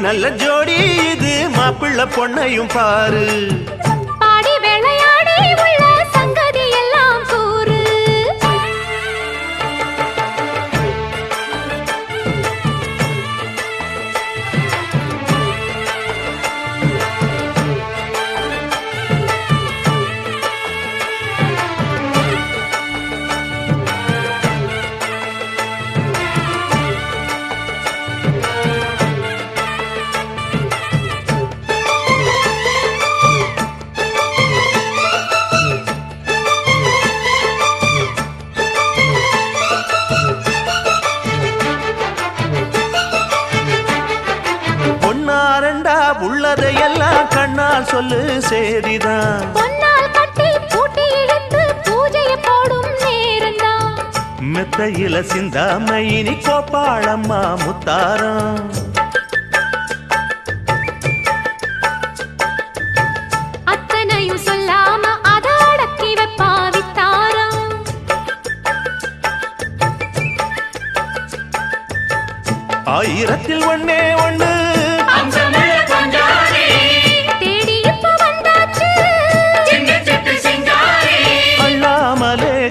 நல்ல ஜோடி இது மாப்பிள்ள பொண்ணையும் பாரு பாடி விளையாடி உள்ள சங்கதி எல்லாம் கூறு உள்ளதையெல்லாம் கண்ணால் சொல்லு சேதிதான் பொன்னால் கட்டி பூட்டி இழுத்து பூஜையை போடும் நேரம்தான் மெத்தையில சிந்தாம இனி கோப்பாளம்மா முத்தாரம் அத்தனையும் சொல்லாம அத அடக்கி வைப்பா வித்தாரம் ஆயிரத்தில் ஒண்ணே ஒண்ணு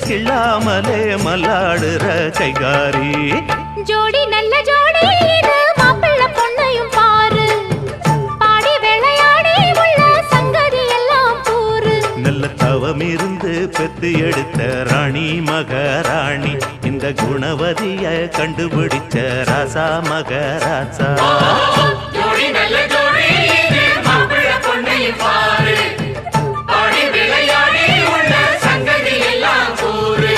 கிள்ளாமலே மல்லாடுற கைகாரி ஜோடி நல்ல ஜோடி இது மாப்பிள்ள பொண்ணையும் பாரு பாடி விளையாடி உள்ள சங்கதி எல்லாம் கூறு நல்ல தவம் இருந்து பெத்து எடுத்த ராணி மகாராணி இந்த குணவதிய கண்டுபிடிச்ச ராசா மகராசா ஜோடி நல்ல ஜோடி இது மாப்பிள்ள பொண்ணையும் பாரு பாடி விளையாடி உள்ள சங்கதி எல்லாம் கூறு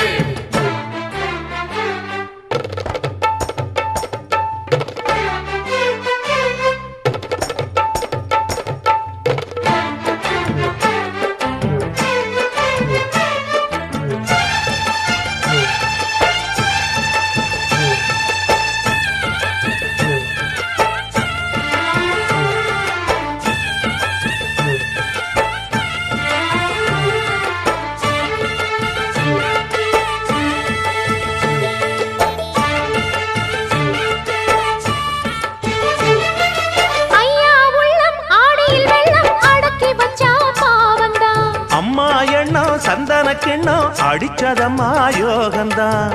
சந்தனக்கிண்ணம் அடிச்சதம்மா யோகந்தான்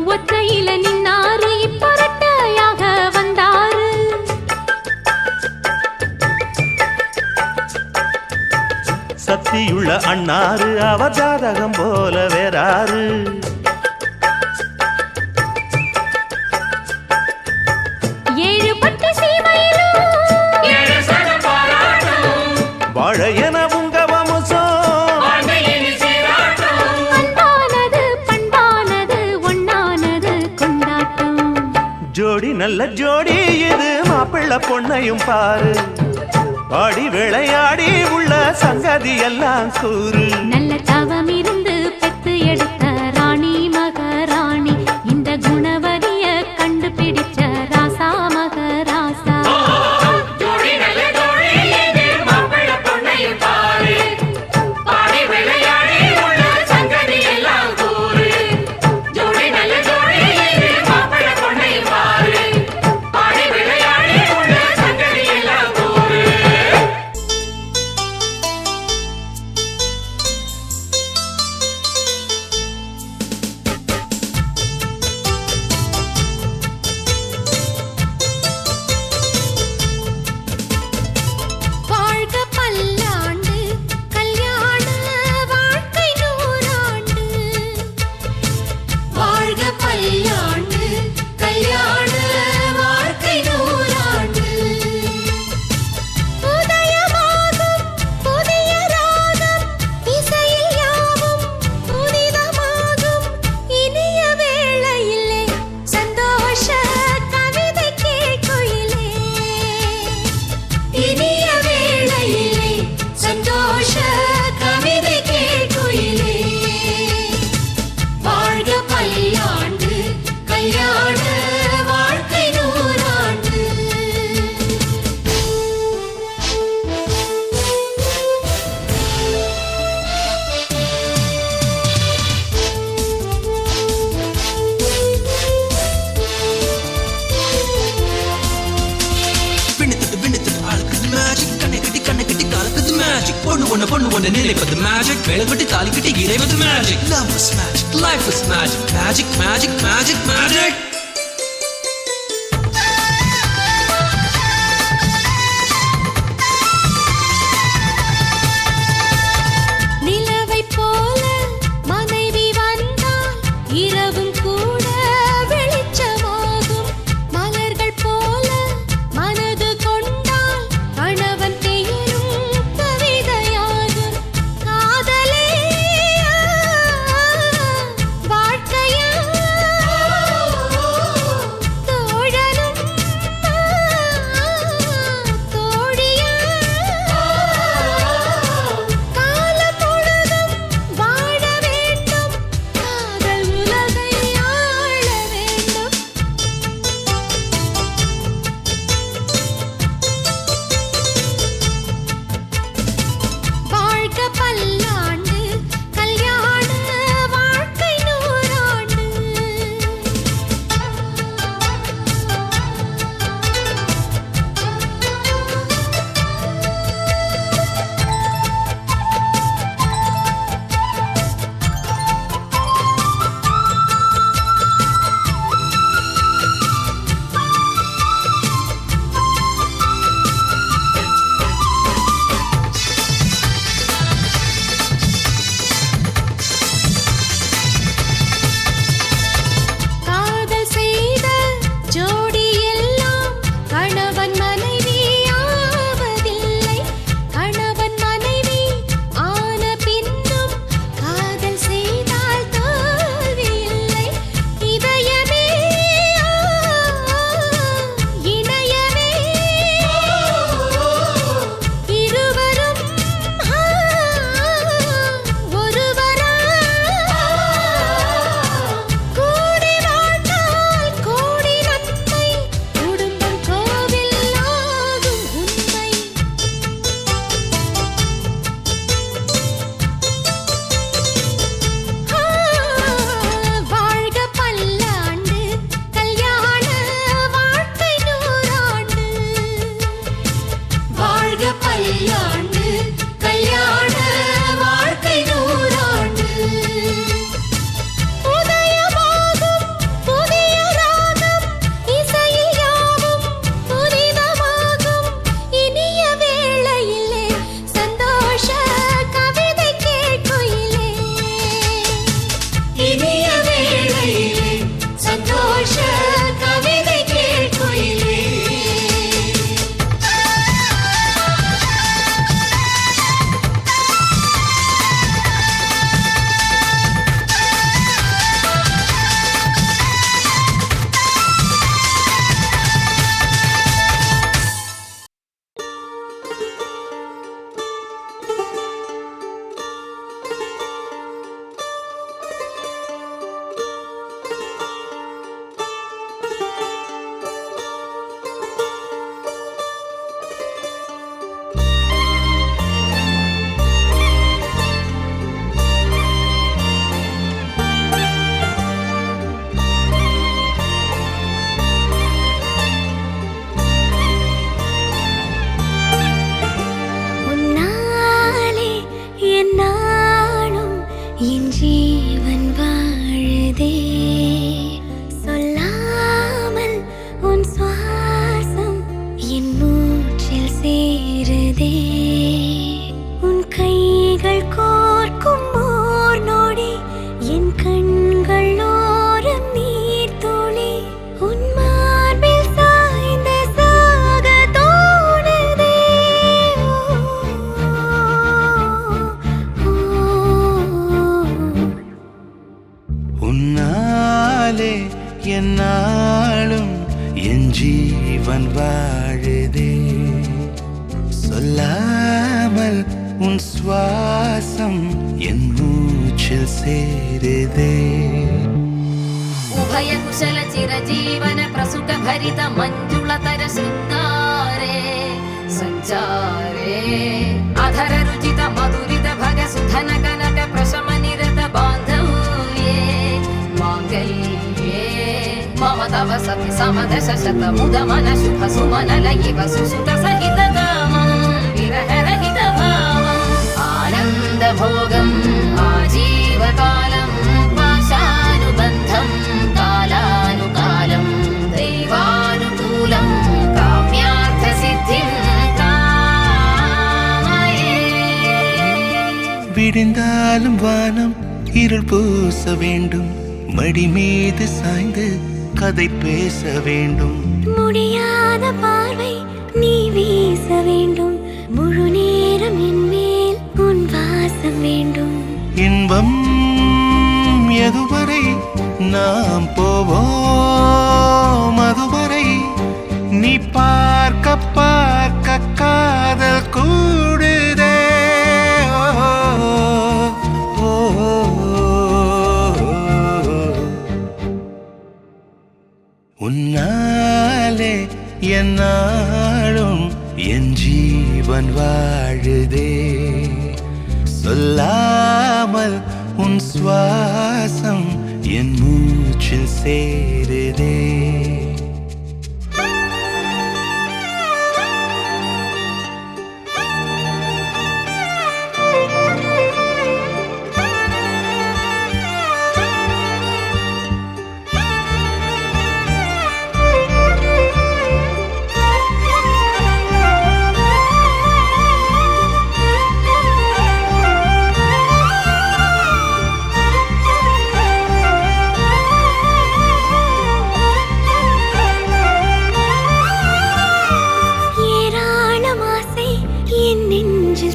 ஒத்தையில நின்னாரு இப்பரட்டையாக வந்தாரு சக்தியுள்ள அண்ணாரு அவ ஜாதகம் போல வேறாரு ஏழு பட்டு சீமையிலும் வாழையன உங்க வம்சம் ஜோடி நல்ல ஜோடி இது மாப்பிள்ள பொண்ணையும் பாரு பாடி விளையாடி உள்ள சங்கதி எல்லாம் கூறு நல்ல தவம் இருந்து பெத்து எடுத்த ராணி மகாராணி இந்த குணவதிய கண்டுபிடிச்ச ராசா மகராசா ஜோடி நல்ல ஜோடி இது மாப்பிள்ள பொண்ணையும் பாரு பாடி விளையாடி உள்ள சங்கதி எல்லாம் கூறு ஜோடி நல்ல ஜோடி இது மாப்பிள்ள பொண்ணையும் பாரு பாடி விளையாடி உள்ள சங்கதி எல்லாம் கூறு ஒன்னு நினைப்பது மேஜிக் வேலைப்பட்டு தாலி கட்டி இறைவது magic love is magic life is magic magic magic magic magic என்னாலும் என் ஜீவன் வாழுதே சொல்லாமல் உன் சுவாசம் என் மூச்சில் சேருதே उभय कुशल चिरजीवन प्रसुख भरित मंजुलतर शृंगारे संचारे अधर रुचित मधुरित भग सुधन कनक प्रशम निरत बांधव्ये मांगल्ये मम तव सति समदश शत मुद मन शुभ सुमन लयिव सुसुत सहित गामं विरह रहित भावं भोगम् आजीवकालम् पाशानुबन्धम् कालानुकालम् दैवानुकूलम् काम्यार्थसिद्धिम् कामये விடிந்தாலும் வானம் இருள் பூச வேண்டும், மடி மீது சாய்ந்து கதை பேச வேண்டும். முடியாத பார்வை நீ வீச வேண்டும், முழு நேரம் என் மேல் உன் வாசம் வேண்டும். இன்பம் எதுவரை நாம் போவோம், அதுவரை நீ பார்க்க பார்க்க காதல் கூடுதே. ஓ, உன்னாலே என்னாலும் என் ஜீவன் வாழுதே. சொல்லாமல் உன் சுவாசம் என் மூச்சில் சேருதே.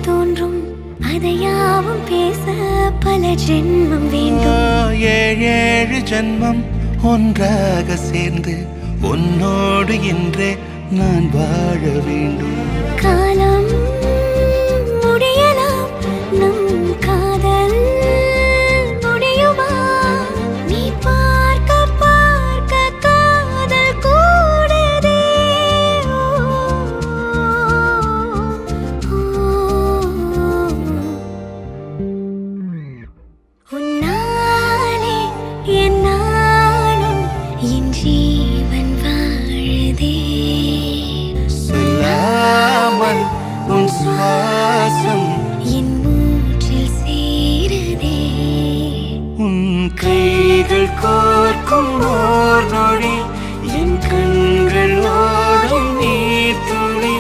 தோன்றும் அதையாவும் பேச பல ஜென்மம் வேண்டும். ஏழு ஜென்மம் ஒன்றாக சேர்ந்து உன்னோடு இன்றே நான் வாழ வேண்டும். காலம் முடியலாம், நம் காதல் முடியுமா? நீ பார்க்க பார்க்க காதல் கூடுதே. உன்னாலே என்னாலும் என் ஜீவன் வாழுதே. சொல்லாமல் உன் சுவாசம் என் மூச்சில் சேருதே. உன் கைகள் கோர்க்கும் ஓர் நொடி என் கண்கள் ஓடும் நீர் துளி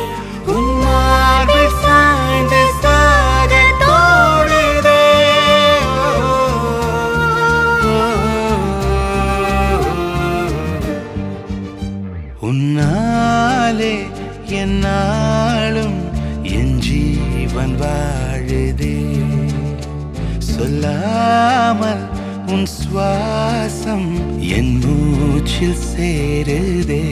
உன் மார்பில் சாய்ந்து சாக தோடுதே. உன்னாலே என்னாலும் என் ஜீவன் வாழுதே. சொல்லாமல் உன் சுவாசம் என் மூச்சில் சேருதே.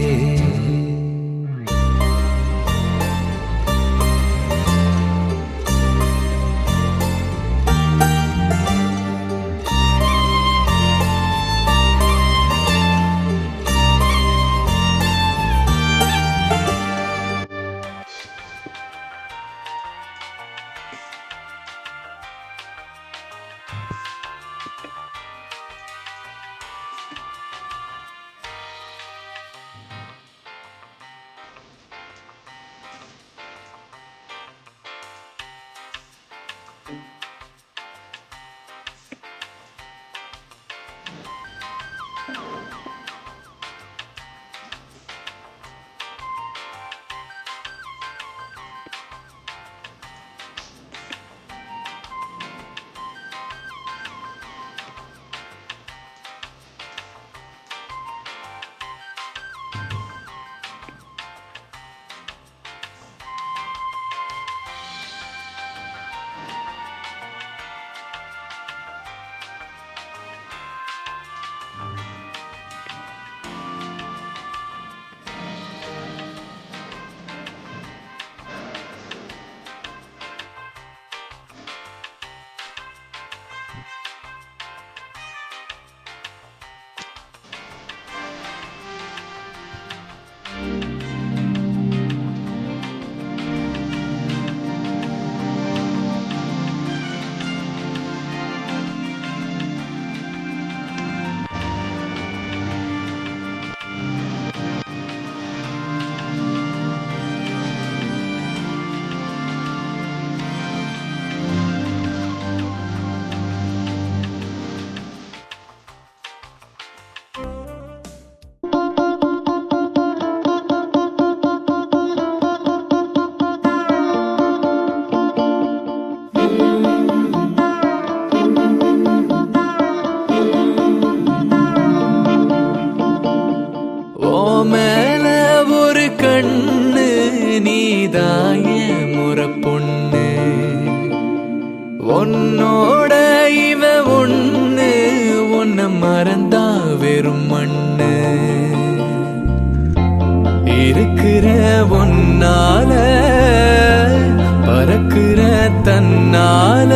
ஓ மேல ஒரு கண்ணு நீதாய முறை பொண்ணு உன்னோட இவ ஒண்ணு உன்னை மறந்தா வெறும் மண்ணு இருக்கிற ஒன்னால பறக்கிற தன்னால